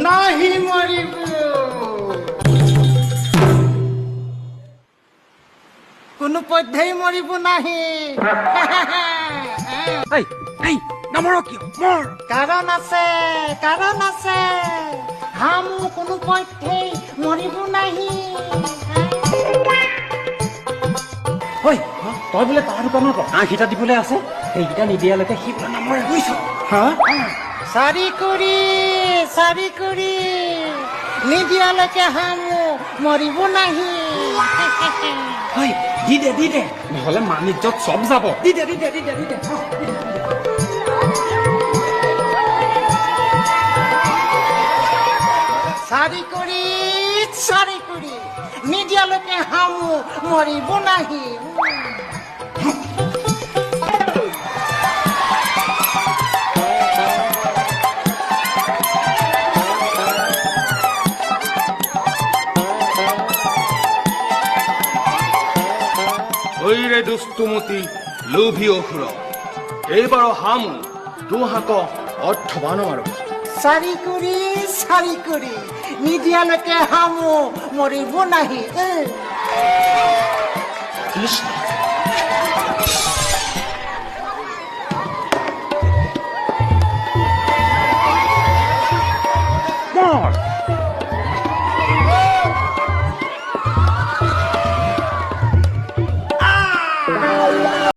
নাহি মৰিব কোনো পধ্যেই মৰিব নাহি নমৰ কিয় মৰ কাৰণ আছে হামু কোনো পধ্যেই মৰিব নাহি ঐ তই বোলে তাৰ দোকানৰ পৰা আঁহিটা দিবলৈ আছে সেইকেইটা নিদিয়ালৈকে সি বোলে নমৰে বুজিছ হা চাৰি কৰি নিদিয়ালৈকে হামু মৰিব নাহি ঐ দি দে নহ'লে মানিজ্যত চব যাব দি দে চাৰি কৰি নিদিয়ালৈকে হামু মৰিব নাহি ঐৰে দুষ্টুমতি লোভী অসুৰ এইবাৰ হামু তোহাক অৰ্থবান মাৰব চাৰি কৰি নিদিয়ালৈকে হামু মৰিব নাহি কৃষ্ণ